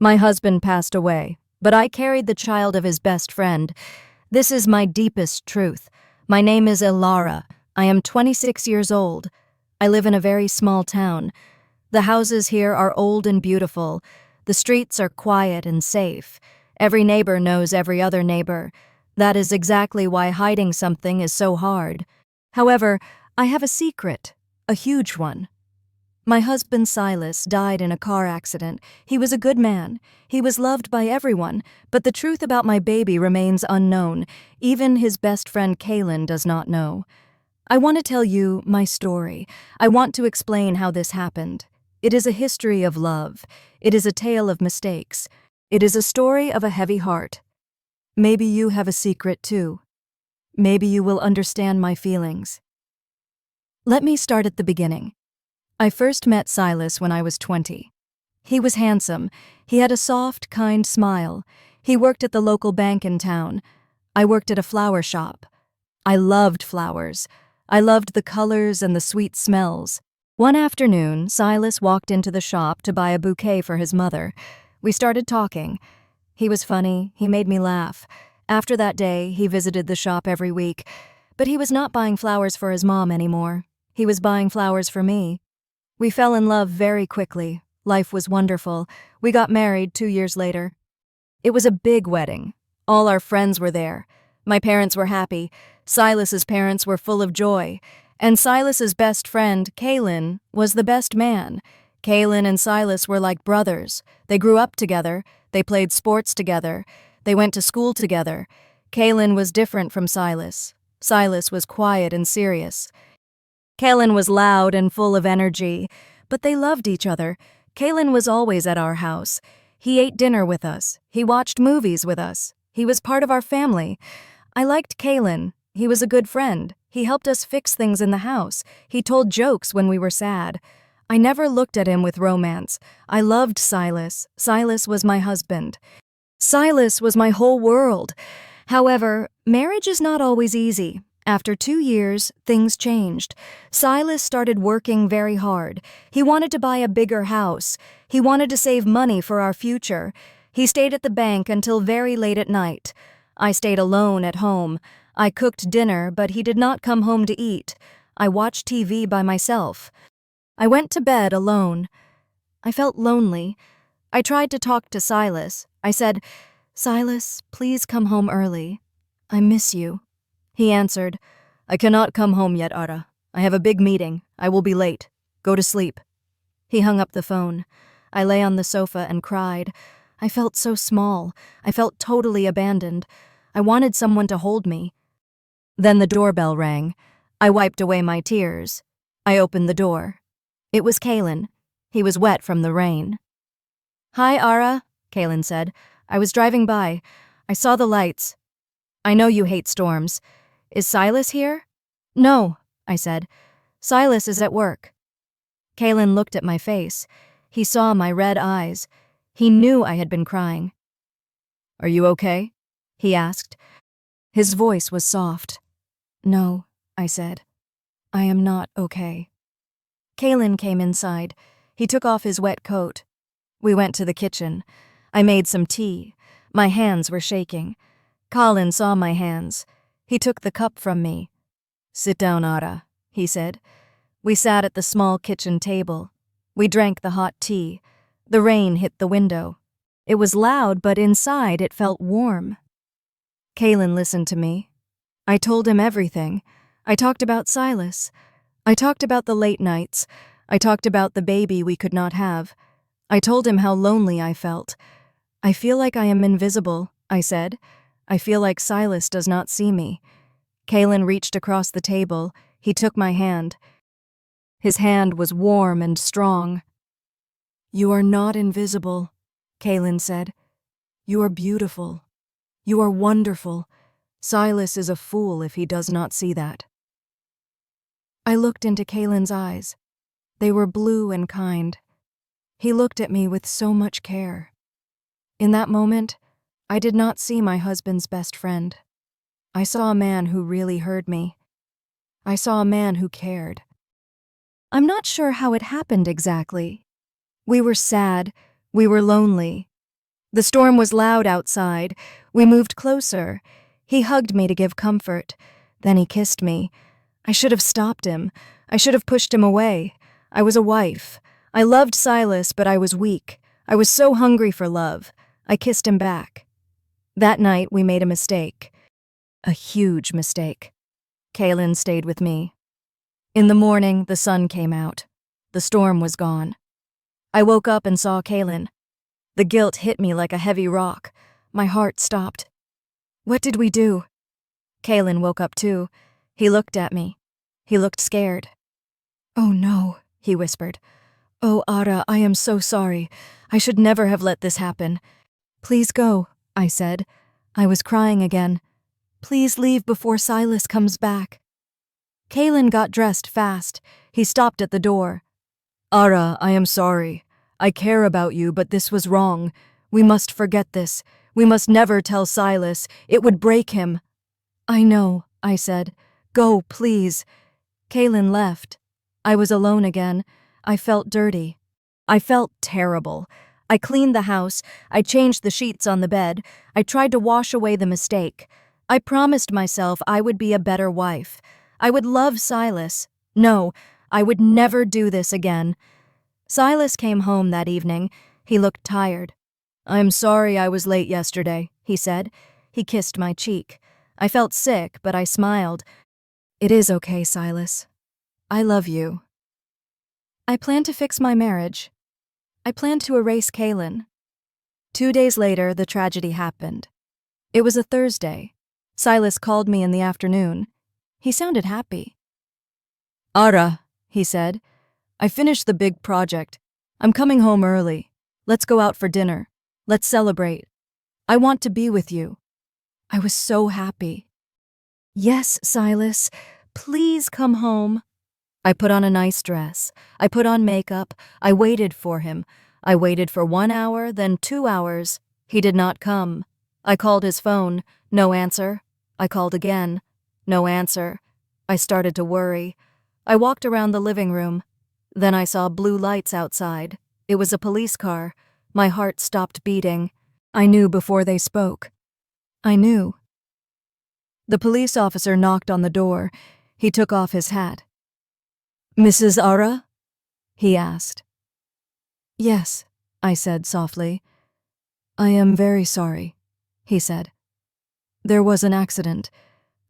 My husband passed away, but I carried the child of his best friend. This is my deepest truth. My name is Ilara. I am 26 years old. I live in a very small town. The houses here are old and beautiful. The streets are quiet and safe. Every neighbor knows every other neighbor. That is exactly why hiding something is so hard. However, I have a secret, a huge one. My husband Silas died in a car accident. He was a good man. He was loved by everyone, but the truth about my baby remains unknown. Even his best friend Kaylin does not know. I want to tell you my story. I want to explain how this happened. It is a history of love. It is a tale of mistakes. It is a story of a heavy heart. Maybe you have a secret too. Maybe you will understand my feelings. Let me start at the beginning. I first met Silas when I was 20. He was handsome. He had a soft, kind smile. He worked at the local bank in town. I worked at a flower shop. I loved flowers. I loved the colors and the sweet smells. One afternoon, Silas walked into the shop to buy a bouquet for his mother. We started talking. He was funny. He made me laugh. After that day, he visited the shop every week. But he was not buying flowers for his mom anymore. He was buying flowers for me. We fell in love very quickly. Life was wonderful. We got married 2 years later. It was a big wedding. All our friends were there. My parents were happy. Silas's parents were full of joy. And Silas's best friend, Kaylin, was the best man. Kaylin and Silas were like brothers. They grew up together. They played sports together. They went to school together. Kaylin was different from Silas. Silas was quiet and serious. Kaylin was loud and full of energy, but they loved each other. Kaylin was always at our house. He ate dinner with us. He watched movies with us. He was part of our family. I liked Kaylin. He was a good friend. He helped us fix things in the house. He told jokes when we were sad. I never looked at him with romance. I loved Silas. Silas was my husband. Silas was my whole world. However, marriage is not always easy. After 2 years, things changed. Silas started working very hard. He wanted to buy a bigger house. He wanted to save money for our future. He stayed at the bank until very late at night. I stayed alone at home. I cooked dinner, but he did not come home to eat. I watched TV by myself. I went to bed alone. I felt lonely. I tried to talk to Silas. I said, "Silas, please come home early. I miss you." He answered, "I cannot come home yet, Ara. I have a big meeting. I will be late. Go to sleep." He hung up the phone. I lay on the sofa and cried. I felt so small. I felt totally abandoned. I wanted someone to hold me. Then the doorbell rang. I wiped away my tears. I opened the door. It was Kaylin. He was wet from the rain. "Hi, Ara," Kaylin said. "I was driving by. I saw the lights. I know you hate storms. Is Silas here?" "No," I said. "Silas is at work." Kaylin looked at my face. He saw my red eyes. He knew I had been crying. "Are you okay?" he asked. His voice was soft. "No," I said. "I am not okay." Kaylin came inside. He took off his wet coat. We went to the kitchen. I made some tea. My hands were shaking. Colin saw my hands. He took the cup from me. "Sit down, Ara," he said. We sat at the small kitchen table. We drank the hot tea. The rain hit the window. It was loud, but inside it felt warm. Kaylin listened to me. I told him everything. I talked about Silas. I talked about the late nights. I talked about the baby we could not have. I told him how lonely I felt. "I feel like I am invisible," I said. "I feel like Silas does not see me." Kaylin reached across the table. He took my hand. His hand was warm and strong. "You are not invisible," Kaylin said. "You are beautiful. You are wonderful. Silas is a fool if he does not see that." I looked into Kaylin's eyes. They were blue and kind. He looked at me with so much care. In that moment, I did not see my husband's best friend. I saw a man who really heard me. I saw a man who cared. I'm not sure how it happened exactly. We were sad. We were lonely. The storm was loud outside. We moved closer. He hugged me to give comfort. Then he kissed me. I should have stopped him. I should have pushed him away. I was a wife. I loved Silas, but I was weak. I was so hungry for love. I kissed him back. That night, we made a mistake. A huge mistake. Kaylin stayed with me. In the morning, the sun came out. The storm was gone. I woke up and saw Kaylin. The guilt hit me like a heavy rock. My heart stopped. What did we do? Kaylin woke up too. He looked at me. He looked scared. Oh no, he whispered. Oh, Ara, I am so sorry. I should never have let this happen. Please go, I said. I was crying again. Please leave before Silas comes back. Kaylin got dressed fast. He stopped at the door. Ara, I am sorry. I care about you, but this was wrong. We must forget this. We must never tell Silas. It would break him. I know, I said. Go, please. Kaylin left. I was alone again. I felt dirty. I felt terrible. I cleaned the house. I changed the sheets on the bed. I tried to wash away the mistake. I promised myself I would be a better wife. I would love Silas. No, I would never do this again. Silas came home that evening. He looked tired. I'm sorry I was late yesterday, he said. He kissed my cheek. I felt sick, but I smiled. It is okay, Silas. I love you. I plan to fix my marriage. I plan to erase Kaylin. 2 days later, the tragedy happened. It was a Thursday. Silas called me in the afternoon. He sounded happy. Ara, he said, I finished the big project. I'm coming home early. Let's go out for dinner. Let's celebrate. I want to be with you. I was so happy. Yes, Silas, please come home. I put on a nice dress. I put on makeup. I waited for him. I waited for 1 hour, then 2 hours. He did not come. I called his phone. No answer. I called again. No answer. I started to worry. I walked around the living room. Then I saw blue lights outside. It was a police car. My heart stopped beating. I knew before they spoke. I knew. The police officer knocked on the door. He took off his hat. Mrs. Ara? He asked. Yes, I said softly. I am very sorry, he said. There was an accident.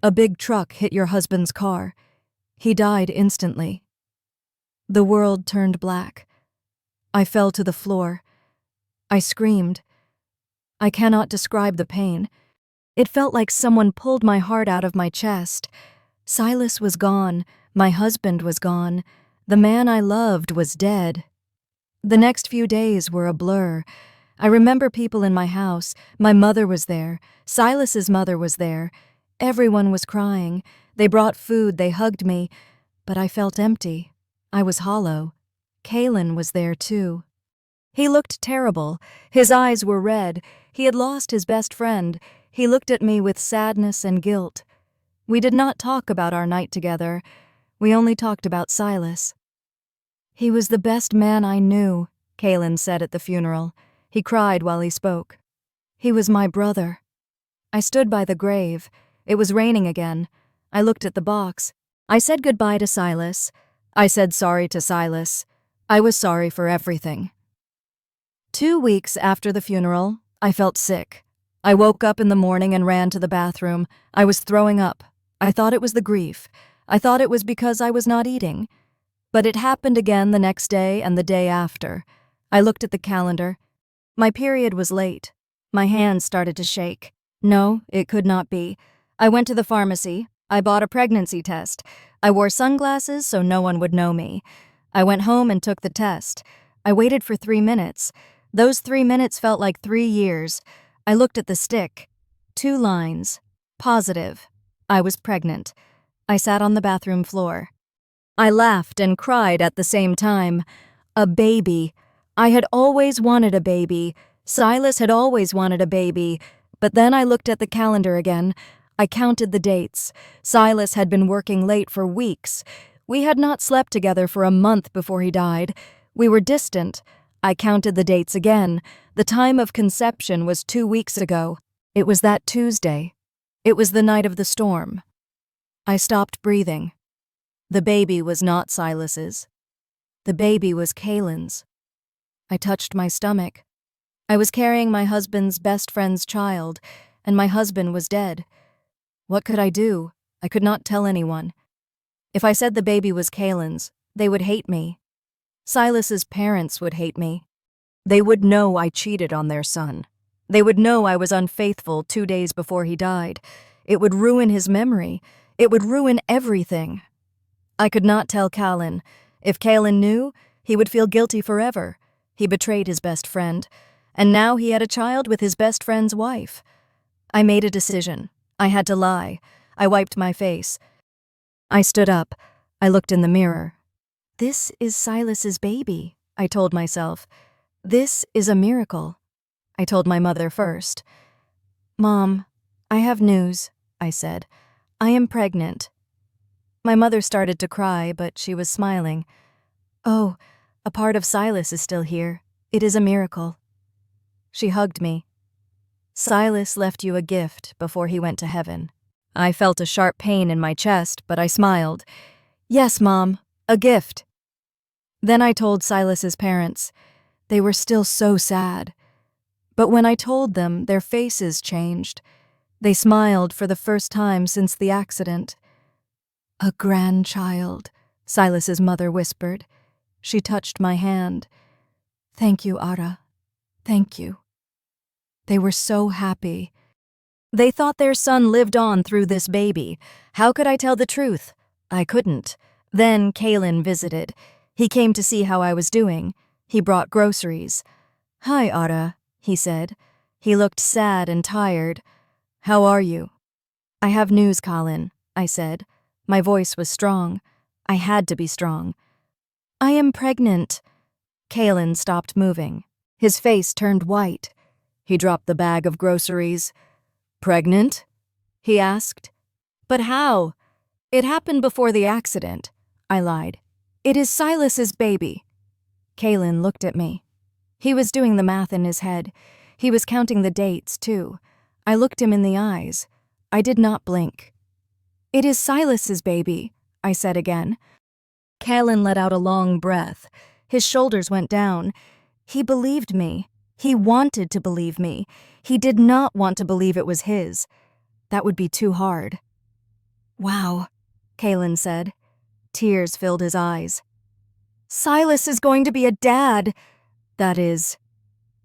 A big truck hit your husband's car. He died instantly. The world turned black. I fell to the floor. I screamed. I cannot describe the pain. It felt like someone pulled my heart out of my chest. Silas was gone. My husband was gone. The man I loved was dead. The next few days were a blur. I remember people in my house. My mother was there. Silas's mother was there. Everyone was crying. They brought food. They hugged me. But I felt empty. I was hollow. Kaylin was there too. He looked terrible. His eyes were red. He had lost his best friend. He looked at me with sadness and guilt. We did not talk about our night together. We only talked about Silas. He was the best man I knew, Kaylin said at the funeral. He cried while he spoke. He was my brother. I stood by the grave. It was raining again. I looked at the box. I said goodbye to Silas. I said sorry to Silas. I was sorry for everything. 2 weeks after the funeral, I felt sick. I woke up in the morning and ran to the bathroom. I was throwing up. I thought it was the grief. I thought it was because I was not eating. But it happened again the next day and the day after. I looked at the calendar. My period was late. My hands started to shake. No, it could not be. I went to the pharmacy. I bought a pregnancy test. I wore sunglasses so no one would know me. I went home and took the test. I waited for 3 minutes. Those 3 minutes felt like 3 years. I looked at the stick. 2 lines. Positive. I was pregnant. I sat on the bathroom floor. I laughed and cried at the same time. A baby. I had always wanted a baby. Silas had always wanted a baby. But then I looked at the calendar again. I counted the dates. Silas had been working late for weeks. We had not slept together for a month before he died. We were distant. I counted the dates again. The time of conception was 2 weeks ago. It was that Tuesday. It was the night of the storm. I stopped breathing. The baby was not Silas's. The baby was Kaylin's. I touched my stomach. I was carrying my husband's best friend's child, and my husband was dead. What could I do? I could not tell anyone. If I said the baby was Kaylin's, they would hate me. Silas's parents would hate me. They would know I cheated on their son. They would know I was unfaithful 2 days before he died. It would ruin his memory. It would ruin everything. I could not tell Callan. If Kaylin knew, he would feel guilty forever. He betrayed his best friend, and now he had a child with his best friend's wife. I made a decision. I had to lie. I wiped my face. I stood up. I looked in the mirror. This is Silas's baby, I told myself. This is a miracle. I told my mother first. Mom, I have news, I said. I am pregnant. My mother started to cry, but she was smiling. Oh, a part of Silas is still here. It is a miracle. She hugged me. Silas left you a gift before he went to heaven. I felt a sharp pain in my chest, but I smiled. Yes, Mom, a gift. Then I told Silas's parents. They were still so sad. But when I told them, their faces changed. They smiled for the first time since the accident. A grandchild, Silas's mother whispered. She touched my hand. Thank you, Ara. Thank you. They were so happy. They thought their son lived on through this baby. How could I tell the truth? I couldn't. Then Kaylin visited. He came to see how I was doing. He brought groceries. Hi, Ara, he said. He looked sad and tired. How are you? I have news, Colin, I said. My voice was strong. I had to be strong. I am pregnant. Kaylin stopped moving. His face turned white. He dropped the bag of groceries. Pregnant? He asked. But how? It happened before the accident. I lied. It is Silas's baby. Kaylin looked at me. He was doing the math in his head. He was counting the dates, too. I looked him in the eyes. I did not blink. It is Silas's baby, I said again. Kaylin let out a long breath. His shoulders went down. He believed me. He wanted to believe me. He did not want to believe it was his. That would be too hard. Wow, Kaylin said. Tears filled his eyes. Silas is going to be a dad. That is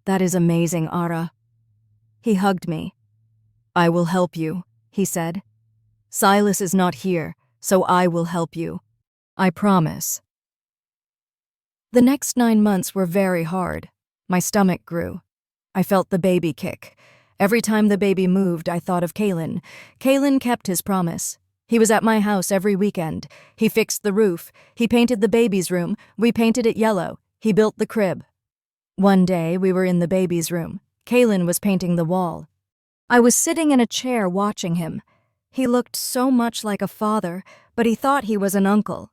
amazing, Ara. He hugged me. I will help you, he said. Silas is not here, so I will help you. I promise. The next 9 months were very hard. My stomach grew. I felt the baby kick. Every time the baby moved, I thought of Kaylin. Kaylin kept his promise. He was at my house every weekend. He fixed the roof. He painted the baby's room. We painted it yellow. He built the crib. One day, we were in the baby's room. Kaylin was painting the wall. I was sitting in a chair watching him. He looked so much like a father, but he thought he was an uncle.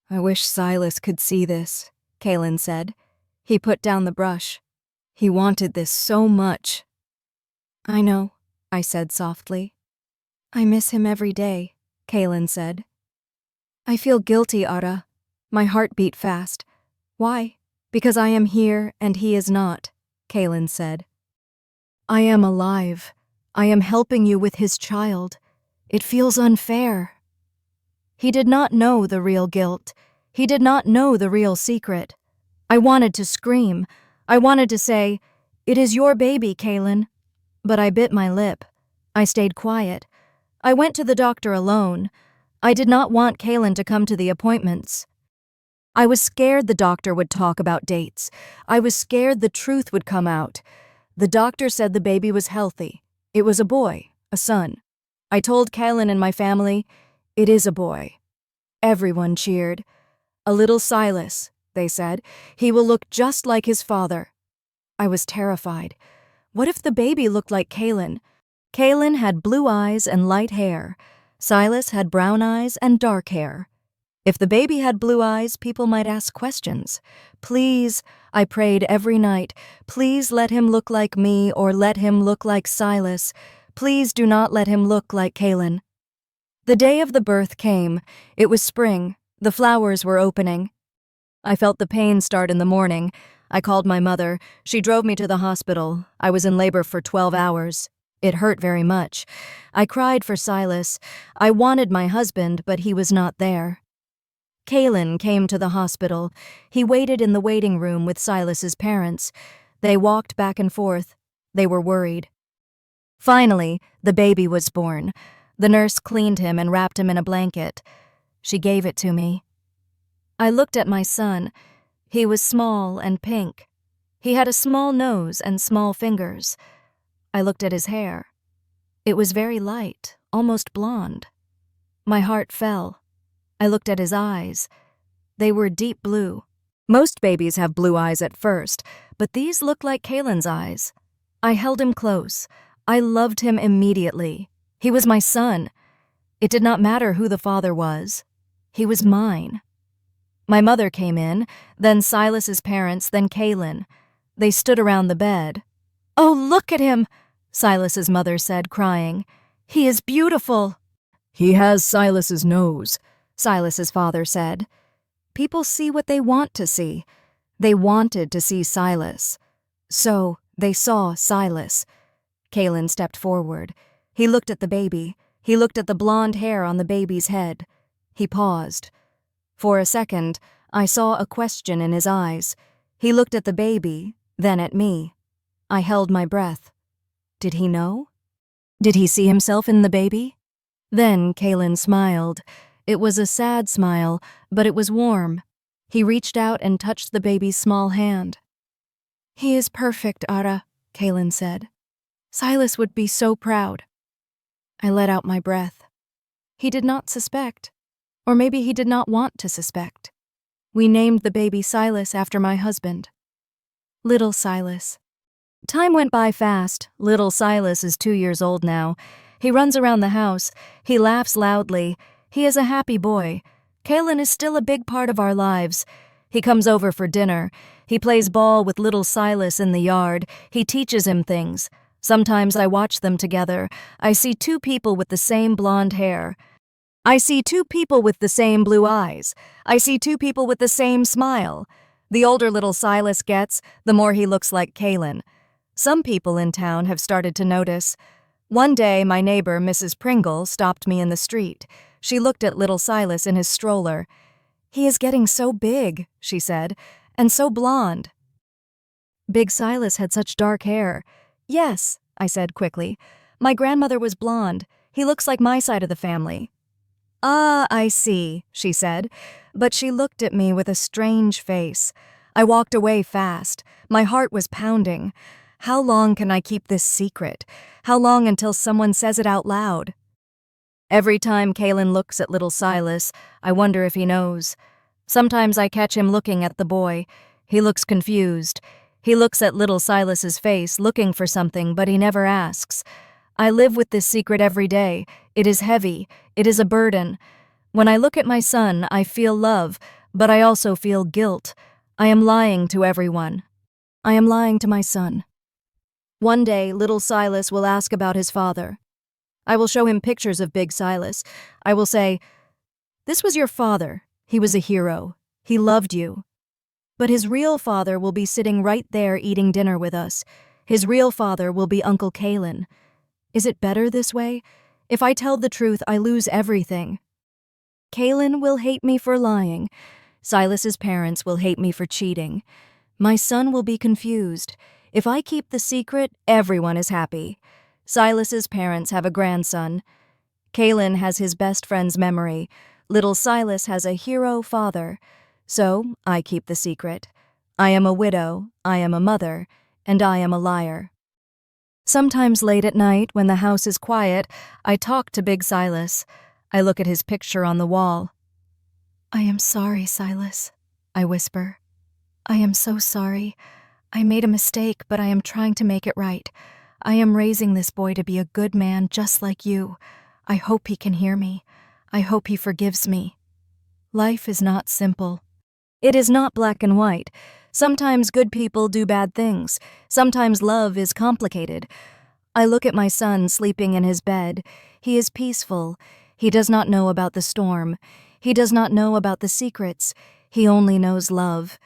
I wish Silas could see this, Kaylin said. He put down the brush. He wanted this so much. I know, I said softly. I miss him every day, Kaylin said. I feel guilty, Ara. My heart beat fast. Why? Because I am here and he is not, Kaylin said. I am alive. I am helping you with his child. It feels unfair. He did not know the real guilt. He did not know the real secret. I wanted to scream. I wanted to say, "It is your baby, Kaylin." But I bit my lip. I stayed quiet. I went to the doctor alone. I did not want Kaylin to come to the appointments. I was scared the doctor would talk about dates. I was scared the truth would come out. The doctor said the baby was healthy. It was a boy, a son. I told Kaylin and my family, "It is a boy." Everyone cheered. "A little Silas," they said. "He will look just like his father." I was terrified. What if the baby looked like Kaylin? Kaylin had blue eyes and light hair. Silas had brown eyes and dark hair. If the baby had blue eyes, people might ask questions. Please, I prayed every night, please let him look like me or let him look like Silas. Please do not let him look like Kaylin. The day of the birth came. It was spring. The flowers were opening. I felt the pain start in the morning. I called my mother. She drove me to the hospital. I was in labor for 12 hours. It hurt very much. I cried for Silas. I wanted my husband, but he was not there. Kaylin came to the hospital. He waited in the waiting room with Silas's parents. They walked back and forth. They were worried. Finally, the baby was born. The nurse cleaned him and wrapped him in a blanket. She gave it to me. I looked at my son. He was small and pink. He had a small nose and small fingers. I looked at his hair. It was very light, almost blonde. My heart fell. I looked at his eyes. They were deep blue. Most babies have blue eyes at first, but these looked like Kaylin's eyes. I held him close. I loved him immediately. He was my son. It did not matter who the father was. He was mine. My mother came in, then Silas's parents, then Kaylin. They stood around the bed. "Oh, look at him," Silas's mother said, crying. "He is beautiful." "He has Silas's nose," Silas's father said. People see what they want to see. They wanted to see Silas. So they saw Silas. Kaylin stepped forward. He looked at the baby. He looked at the blonde hair on the baby's head. He paused. For a second, I saw a question in his eyes. He looked at the baby, then at me. I held my breath. Did he know? Did he see himself in the baby? Then Kaylin smiled. It was a sad smile, but it was warm. He reached out and touched the baby's small hand. "He is perfect, Ara," Kaylin said. "Silas would be so proud." I let out my breath. He did not suspect. Or maybe he did not want to suspect. We named the baby Silas after my husband. Little Silas. Time went by fast. Little Silas is 2 years old now. He runs around the house. He laughs loudly. He is a happy boy. Kaylin is still a big part of our lives. He comes over for dinner. He plays ball with little Silas in the yard. He teaches him things. Sometimes I watch them together. I see two people with the same blonde hair. I see two people with the same blue eyes. I see two people with the same smile. The older little Silas gets, the more he looks like Kaylin. Some people in town have started to notice. One day, my neighbor, Mrs. Pringle, stopped me in the street. She looked at little Silas in his stroller. "He is getting so big," she said, "and so blonde." Big Silas had such dark hair. "Yes," I said quickly. "My grandmother was blonde. He looks like my side of the family." "Ah, I see," she said, but she looked at me with a strange face. I walked away fast. My heart was pounding. How long can I keep this secret? How long until someone says it out loud? Every time Kaylin looks at little Silas, I wonder if he knows. Sometimes I catch him looking at the boy. He looks confused. He looks at little Silas's face, looking for something, but he never asks. I live with this secret every day. It is heavy. It is a burden. When I look at my son, I feel love, but I also feel guilt. I am lying to everyone. I am lying to my son. One day, little Silas will ask about his father. I will show him pictures of Big Silas. I will say, "This was your father. He was a hero. He loved you." But his real father will be sitting right there eating dinner with us. His real father will be Uncle Kaylin. Is it better this way? If I tell the truth, I lose everything. Kaylin will hate me for lying. Silas's parents will hate me for cheating. My son will be confused. If I keep the secret, everyone is happy. Silas's parents have a grandson. Kaylin has his best friend's memory. Little Silas has a hero father. So I keep the secret. I am a widow, I am a mother, and I am a liar. Sometimes late at night, when the house is quiet, I talk to Big Silas. I look at his picture on the wall. "I am sorry, Silas," I whisper. "I am so sorry. I made a mistake, but I am trying to make it right. I am raising this boy to be a good man just like you. I hope he can hear me. I hope he forgives me." Life is not simple. It is not black and white. Sometimes good people do bad things. Sometimes love is complicated. I look at my son sleeping in his bed. He is peaceful. He does not know about the storm. He does not know about the secrets. He only knows love.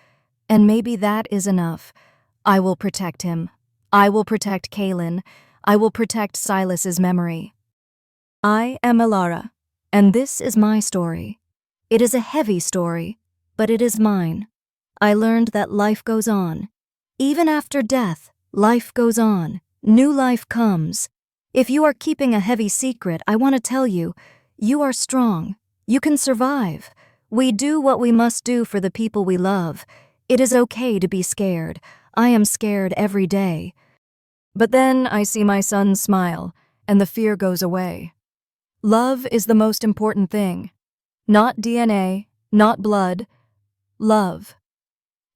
And maybe that is enough. I will protect him. I will protect Kaylin. I will protect Silas's memory. I am Elara, and this is my story. It is a heavy story, but it is mine. I learned that life goes on. Even after death, life goes on. New life comes. If you are keeping a heavy secret, I want to tell you, you are strong. You can survive. We do what we must do for the people we love. It is okay to be scared. I am scared every day. But then I see my son smile, and the fear goes away. Love is the most important thing. Not DNA, not blood. Love.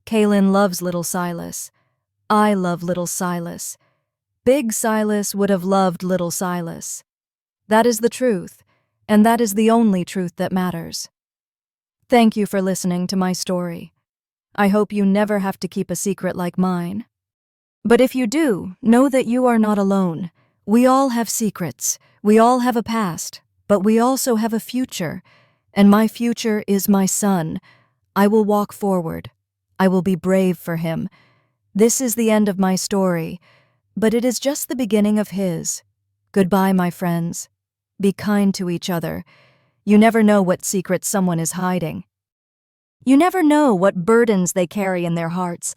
Kaylin loves little Silas. I love little Silas. Big Silas would have loved little Silas. That is the truth, and that is the only truth that matters. Thank you for listening to my story. I hope you never have to keep a secret like mine. But if you do, know that you are not alone. We all have secrets. We all have a past, but we also have a future. And my future is my son. I will walk forward. I will be brave for him. This is the end of my story, but it is just the beginning of his. Goodbye, my friends. Be kind to each other. You never know what secrets someone is hiding. You never know what burdens they carry in their hearts.